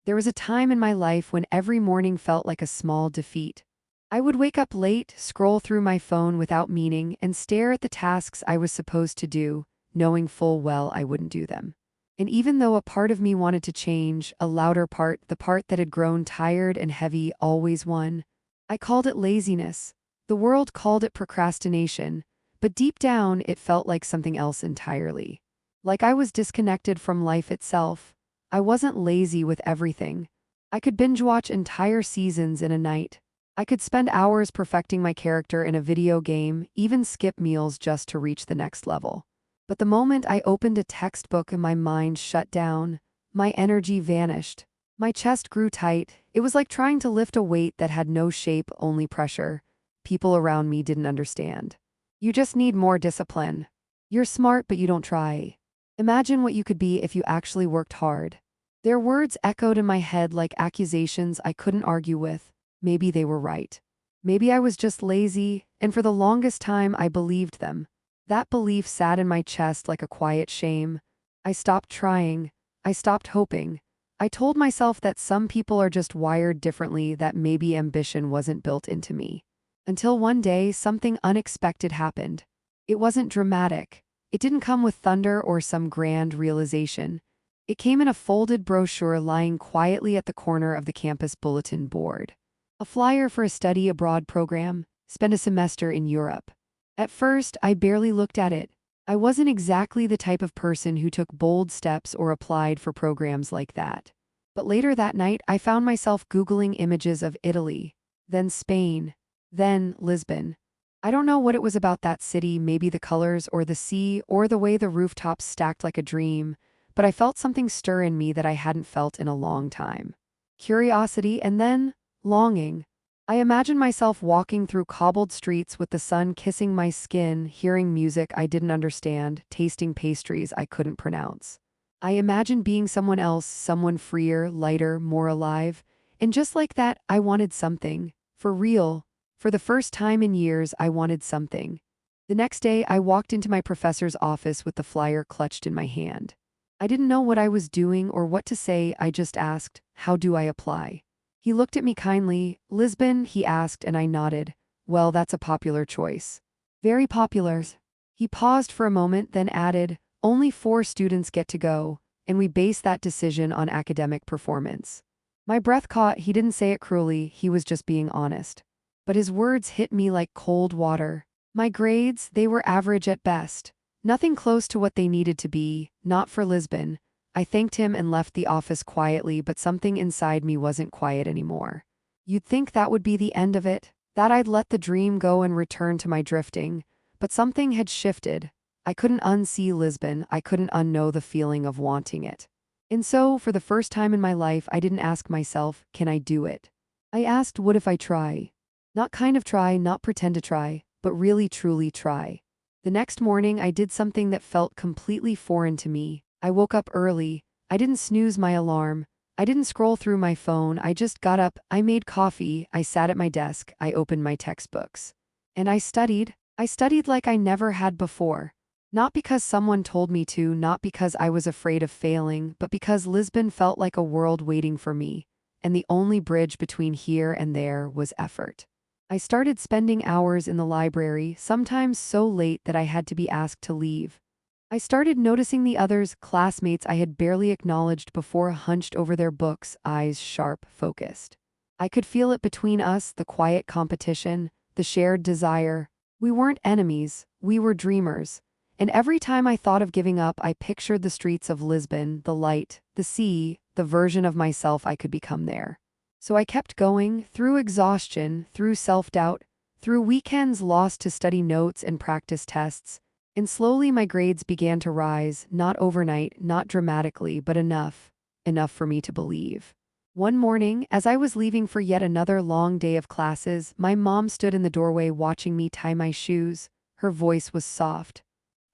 There was a time in my life when every morning felt like a small defeat. I would wake up late, scroll through my phone without meaning, and stare at the tasks I was supposed to do, knowing full well I wouldn't do them. And even though a part of me wanted to change, a louder part, the part that had grown tired and heavy, always won. I called it laziness. The world called it procrastination, but deep down it felt like something else entirely. Like I was disconnected from life itself. I wasn't lazy with everything. I could binge watch entire seasons in a night. I could spend hours perfecting my character in a video game, even skip meals just to reach the next level. But the moment I opened a textbook and my mind shut down, my energy vanished. My chest grew tight. It was like trying to lift a weight that had no shape, only pressure. People around me didn't understand. You just need more discipline. You're smart, but you don't try. Imagine what you could be if you actually worked hard. Their words echoed in my head like accusations I couldn't argue with. Maybe they were right. Maybe I was just lazy, and for the longest time I believed them. That belief sat in my chest like a quiet shame. I stopped trying. I stopped hoping. I told myself that some people are just wired differently, that maybe ambition wasn't built into me. Until one day, something unexpected happened. It wasn't dramatic. It didn't come with thunder or some grand realization. It came in a folded brochure lying quietly at the corner of the campus bulletin board. A flyer for a study abroad program, spend a semester in Europe. At first, I barely looked at it. I wasn't exactly the type of person who took bold steps or applied for programs like that. But later that night, I found myself Googling images of Italy, then Spain, then Lisbon. I don't know what it was about that city, maybe the colors or the sea or the way the rooftops stacked like a dream, but I felt something stir in me that I hadn't felt in a long time. Curiosity and then longing. I imagined myself walking through cobbled streets with the sun kissing my skin, hearing music I didn't understand, tasting pastries I couldn't pronounce. I imagined being someone else, someone freer, lighter, more alive. And just like that, I wanted something. For real. For the first time in years, I wanted something. The next day, I walked into my professor's office with the flyer clutched in my hand. I didn't know what I was doing or what to say. I just asked, "How do I apply?" He looked at me kindly. "Lisbon?" he asked, and I nodded. "Well, that's a popular choice." "Very popular." He paused for a moment, then added, "Only 4 students get to go, and we base that decision on academic performance." My breath caught. He didn't say it cruelly, he was just being honest. But his words hit me like cold water. My grades, they were average at best. Nothing close to what they needed to be, not for Lisbon. I thanked him and left the office quietly, but something inside me wasn't quiet anymore. You'd think that would be the end of it, that I'd let the dream go and return to my drifting, but something had shifted. I couldn't unsee Lisbon, I couldn't unknow the feeling of wanting it. And so, for the first time in my life, I didn't ask myself, can I do it? I asked, what if I try? Not kind of try, not pretend to try, but really truly try. The next morning, I did something that felt completely foreign to me. I woke up early. I didn't snooze my alarm. I didn't scroll through my phone. I just got up. I made coffee. I sat at my desk. I opened my textbooks. And I studied. I studied like I never had before. Not because someone told me to, not because I was afraid of failing, but because Lisbon felt like a world waiting for me. And the only bridge between here and there was effort. I started spending hours in the library, sometimes so late that I had to be asked to leave. I started noticing the others, classmates I had barely acknowledged before, hunched over their books, eyes sharp, focused. I could feel it between us, the quiet competition, the shared desire. We weren't enemies, we were dreamers. And every time I thought of giving up, I pictured the streets of Lisbon, the light, the sea, the version of myself I could become there. So I kept going, through exhaustion, through self-doubt, through weekends lost to study notes and practice tests. And slowly my grades began to rise, not overnight, not dramatically, but enough for me to believe. One morning, as I was leaving for yet another long day of classes, my mom stood in the doorway watching me tie my shoes. Her voice was soft.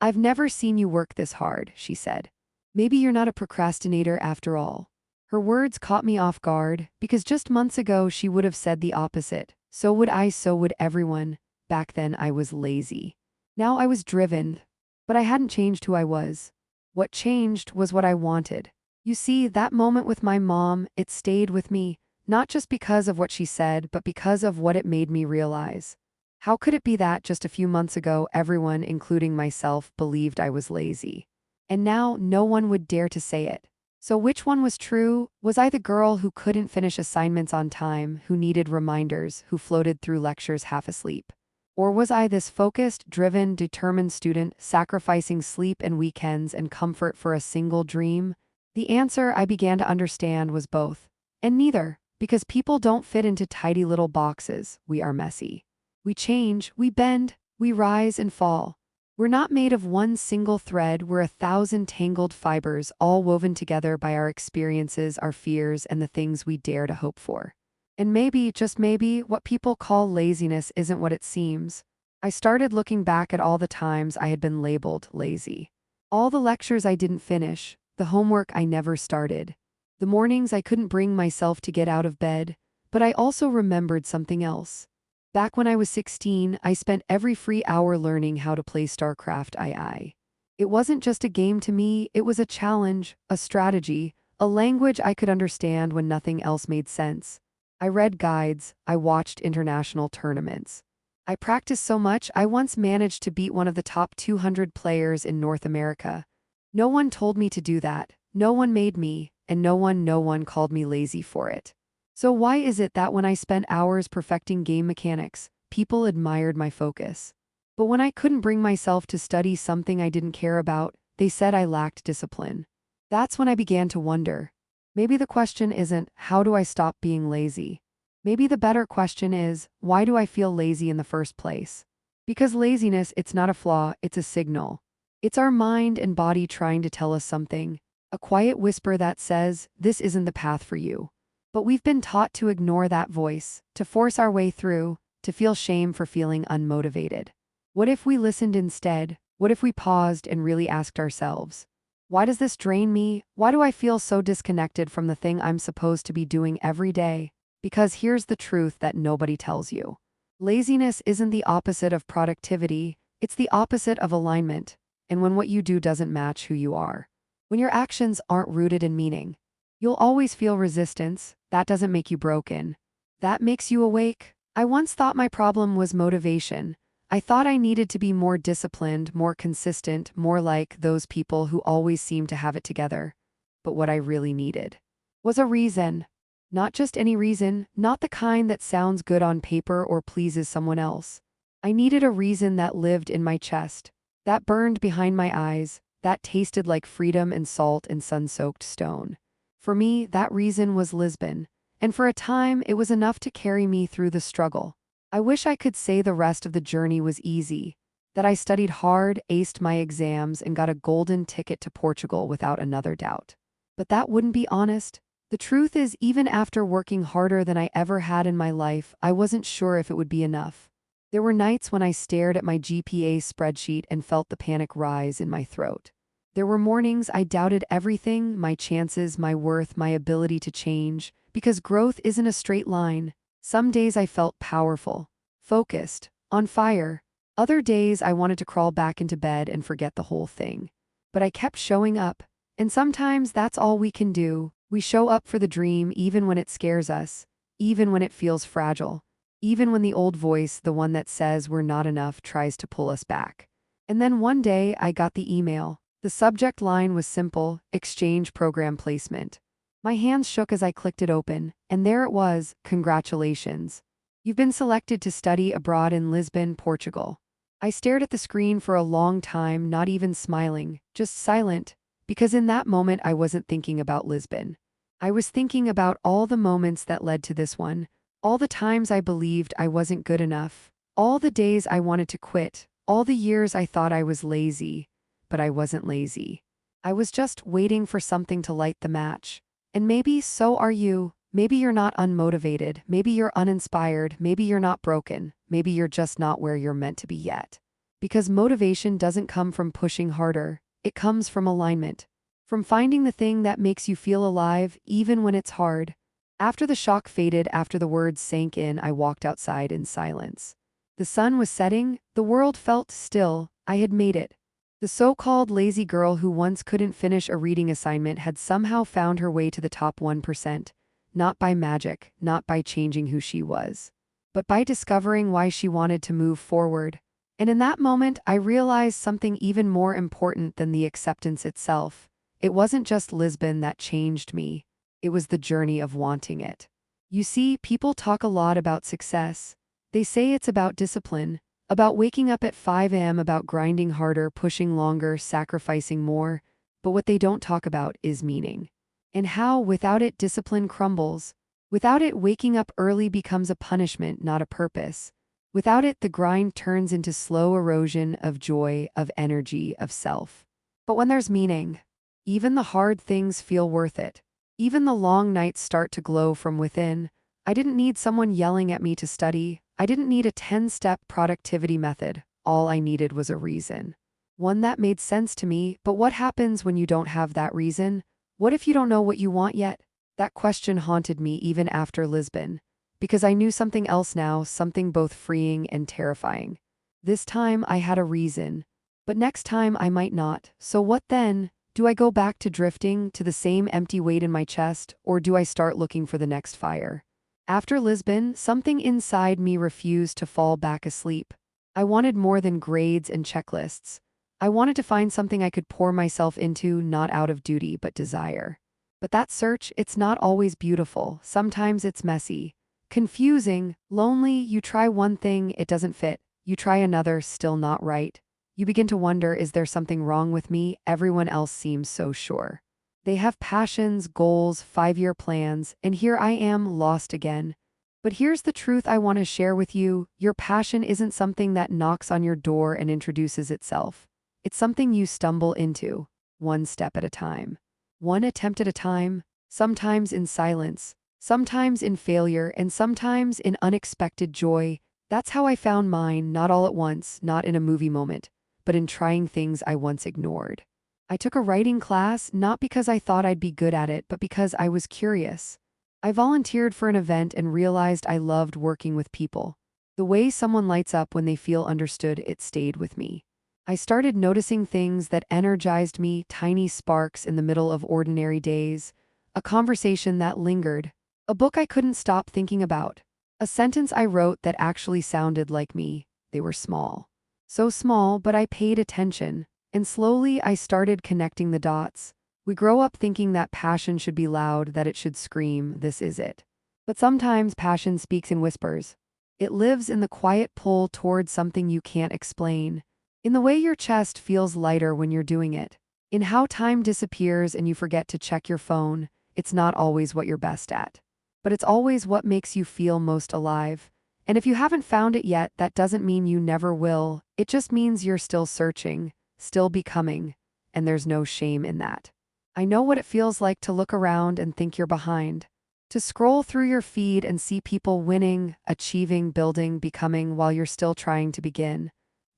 "I've never seen you work this hard," she said. "Maybe you're not a procrastinator after all." Her words caught me off guard, because just months ago she would have said the opposite. So would I, so would everyone. Back then I was lazy. Now I was driven. But I hadn't changed who I was. What changed was what I wanted. You see, that moment with my mom, it stayed with me, not just because of what she said, but because of what it made me realize. How could it be that just a few months ago, everyone, including myself, believed I was lazy? And now no one would dare to say it. So which one was true? Was I the girl who couldn't finish assignments on time, who needed reminders, who floated through lectures half asleep? Or was I this focused, driven, determined student, sacrificing sleep and weekends and comfort for a single dream? The answer I began to understand was both. And neither, because people don't fit into tidy little boxes. We are messy. We change, we bend, we rise and fall. We're not made of one single thread, we're 1,000 tangled fibers, all woven together by our experiences, our fears, and the things we dare to hope for. And maybe, just maybe, what people call laziness isn't what it seems. I started looking back at all the times I had been labeled lazy. All the lectures I didn't finish, the homework I never started, the mornings I couldn't bring myself to get out of bed, but I also remembered something else. Back when I was 16, I spent every free hour learning how to play StarCraft II. It wasn't just a game to me, it was a challenge, a strategy, a language I could understand when nothing else made sense. I read guides, I watched international tournaments. I practiced so much I once managed to beat one of the top 200 players in North America. No one told me to do that, no one made me, and no one called me lazy for it. So why is it that when I spent hours perfecting game mechanics, people admired my focus? But when I couldn't bring myself to study something I didn't care about, they said I lacked discipline. That's when I began to wonder. Maybe the question isn't, how do I stop being lazy? Maybe the better question is, why do I feel lazy in the first place? Because laziness, it's not a flaw, it's a signal. It's our mind and body trying to tell us something, a quiet whisper that says, this isn't the path for you. But we've been taught to ignore that voice, to force our way through, to feel shame for feeling unmotivated. What if we listened instead? What if we paused and really asked ourselves, why does this drain me? Why do I feel so disconnected from the thing I'm supposed to be doing every day? Because here's the truth that nobody tells you. Laziness isn't the opposite of productivity, it's the opposite of alignment. And when what you do doesn't match who you are, when your actions aren't rooted in meaning, you'll always feel resistance. That doesn't make you broken. That makes you awake. I once thought my problem was motivation. I thought I needed to be more disciplined, more consistent, more like those people who always seem to have it together. But what I really needed was a reason. Not just any reason, not the kind that sounds good on paper or pleases someone else. I needed a reason that lived in my chest, that burned behind my eyes, that tasted like freedom and salt and sun-soaked stone. For me, that reason was Lisbon, and for a time it was enough to carry me through the struggle. I wish I could say the rest of the journey was easy, that I studied hard, aced my exams, and got a golden ticket to Portugal without another doubt. But that wouldn't be honest. The truth is, even after working harder than I ever had in my life, I wasn't sure if it would be enough. There were nights when I stared at my GPA spreadsheet and felt the panic rise in my throat. There were mornings I doubted everything, my chances, my worth, my ability to change, because growth isn't a straight line. Some days I felt powerful, focused, on fire. Other days I wanted to crawl back into bed and forget the whole thing. But I kept showing up, and sometimes that's all we can do. We show up for the dream even when it scares us, even when it feels fragile, even when the old voice, the one that says we're not enough, tries to pull us back. And then one day I got the email. The subject line was simple: exchange program placement. My hands shook as I clicked it open, and there it was: congratulations. You've been selected to study abroad in Lisbon, Portugal. I stared at the screen for a long time, not even smiling, just silent, because in that moment I wasn't thinking about Lisbon. I was thinking about all the moments that led to this one, all the times I believed I wasn't good enough, all the days I wanted to quit, all the years I thought I was lazy. But I wasn't lazy. I was just waiting for something to light the match. And maybe so are you. Maybe you're not unmotivated. Maybe you're uninspired. Maybe you're not broken. Maybe you're just not where you're meant to be yet. Because motivation doesn't come from pushing harder. It comes from alignment. From finding the thing that makes you feel alive, even when it's hard. After the shock faded, after the words sank in, I walked outside in silence. The sun was setting. The world felt still. I had made it. The so-called lazy girl who once couldn't finish a reading assignment had somehow found her way to the top 1%, not by magic, not by changing who she was, but by discovering why she wanted to move forward. And in that moment, I realized something even more important than the acceptance itself. It wasn't just Lisbon that changed me. It was the journey of wanting it. You see, people talk a lot about success. They say it's about discipline, about waking up at 5 a.m., about grinding harder, pushing longer, sacrificing more. But what they don't talk about is meaning. And how, without it, discipline crumbles. Without it, waking up early becomes a punishment, not a purpose. Without it, the grind turns into slow erosion of joy, of energy, of self. But when there's meaning, even the hard things feel worth it. Even the long nights start to glow from within. I didn't need someone yelling at me to study. I didn't need a 10-step productivity method. All I needed was a reason. One that made sense to me. But what happens when you don't have that reason? What if you don't know what you want yet? That question haunted me even after Lisbon. Because I knew something else now, something both freeing and terrifying. This time I had a reason. But next time I might not. So what then? Do I go back to drifting, to the same empty weight in my chest, or do I start looking for the next fire? After Lisbon, something inside me refused to fall back asleep. I wanted more than grades and checklists. I wanted to find something I could pour myself into, not out of duty, but desire. But that search, it's not always beautiful. Sometimes it's messy, confusing, lonely. You try one thing, it doesn't fit. You try another, still not right. You begin to wonder, is there something wrong with me? Everyone else seems so sure. They have passions, goals, 5-year plans, and here I am, lost again. But here's the truth I want to share with you. Your passion isn't something that knocks on your door and introduces itself. It's something you stumble into, one step at a time. One attempt at a time, sometimes in silence, sometimes in failure, and sometimes in unexpected joy. That's how I found mine, not all at once, not in a movie moment, but in trying things I once ignored. I took a writing class not because I thought I'd be good at it, but because I was curious. I volunteered for an event and realized I loved working with people. The way someone lights up when they feel understood, it stayed with me. I started noticing things that energized me, tiny sparks in the middle of ordinary days, a conversation that lingered, a book I couldn't stop thinking about, a sentence I wrote that actually sounded like me. They were small. So small, but I paid attention, and slowly I started connecting the dots. We grow up thinking that passion should be loud, that it should scream, this is it. But sometimes passion speaks in whispers. It lives in the quiet pull towards something you can't explain, in the way your chest feels lighter when you're doing it, in how time disappears and you forget to check your phone. It's not always what you're best at, but it's always what makes you feel most alive. And if you haven't found it yet, that doesn't mean you never will. It just means you're still searching, still becoming, and there's no shame in that. I know what it feels like to look around and think you're behind, to scroll through your feed and see people winning, achieving, building, becoming while you're still trying to begin.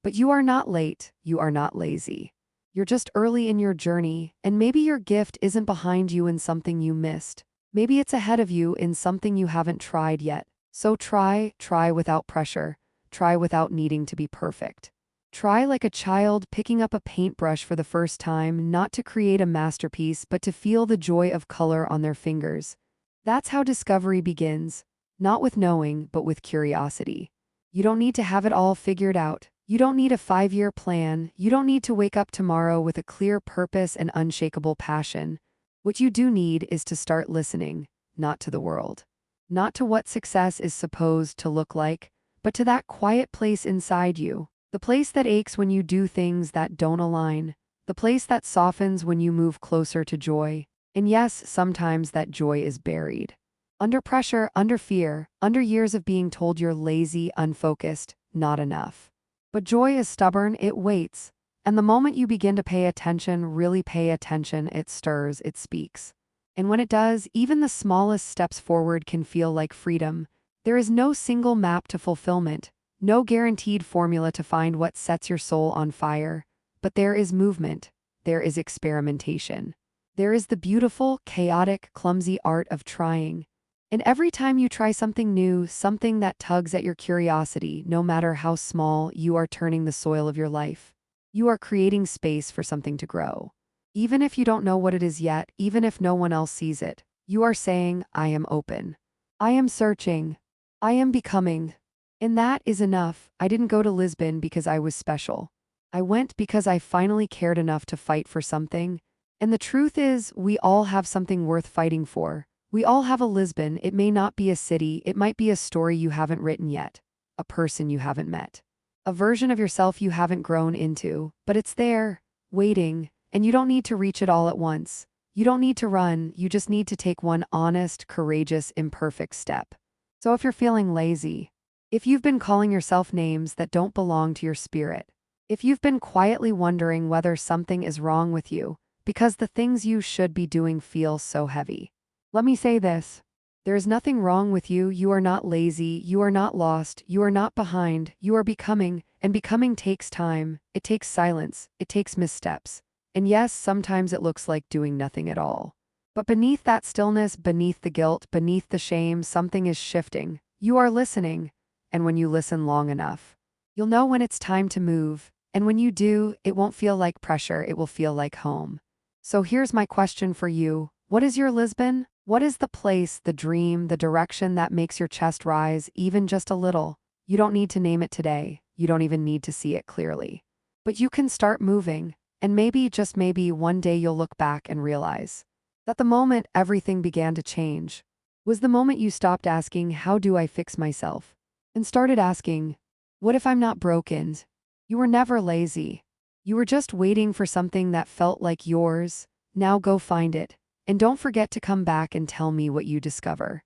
But you are not late, you are not lazy. You're just early in your journey, and maybe your gift isn't behind you in something you missed. Maybe it's ahead of you in something you haven't tried yet. So try without pressure. Try without needing to be perfect. Try like a child picking up a paintbrush for the first time, not to create a masterpiece, but to feel the joy of color on their fingers. That's how discovery begins, not with knowing, but with curiosity. You don't need to have it all figured out. You don't need a 5-year plan. You don't need to wake up tomorrow with a clear purpose and unshakable passion. What you do need is to start listening, not to the world. Not to what success is supposed to look like, but to that quiet place inside you. The place that aches when you do things that don't align. The place that softens when you move closer to joy. And yes, sometimes that joy is buried. Under pressure, under fear, under years of being told you're lazy, unfocused, not enough. But joy is stubborn, it waits. And the moment you begin to pay attention, really pay attention, it stirs, it speaks. And when it does, even the smallest steps forward can feel like freedom. There is no single map to fulfillment, no guaranteed formula to find what sets your soul on fire. But there is movement, there is experimentation. There is the beautiful, chaotic, clumsy art of trying. And every time you try something new, something that tugs at your curiosity, no matter how small, you are turning the soil of your life. You are creating space for something to grow. Even if you don't know what it is yet, even if no one else sees it, you are saying, I am open. I am searching. I am becoming. And that is enough. I didn't go to Lisbon because I was special. I went because I finally cared enough to fight for something. And the truth is, we all have something worth fighting for. We all have a Lisbon. It may not be a city, it might be a story you haven't written yet, a person you haven't met, a version of yourself you haven't grown into, but it's there, waiting, and you don't need to reach it all at once. You don't need to run, you just need to take one honest, courageous, imperfect step. So if you're feeling lazy, if you've been calling yourself names that don't belong to your spirit, if you've been quietly wondering whether something is wrong with you, because the things you should be doing feel so heavy, let me say this. There is nothing wrong with you. You are not lazy. You are not lost. You are not behind. You are becoming, and becoming takes time. It takes silence. It takes missteps. And yes, sometimes it looks like doing nothing at all. But beneath that stillness, beneath the guilt, beneath the shame, something is shifting. You are listening. And when you listen long enough, you'll know when it's time to move. And when you do, it won't feel like pressure. It will feel like home. So here's my question for you. What is your Lisbon? What is the place, the dream, the direction that makes your chest rise even just a little? You don't need to name it today. You don't even need to see it clearly. But you can start moving, and maybe, just maybe, one day you'll look back and realize that the moment everything began to change was the moment you stopped asking, how do I fix myself? And started asking, what if I'm not broken? You were never lazy. You were just waiting for something that felt like yours. Now go find it. And don't forget to come back and tell me what you discover.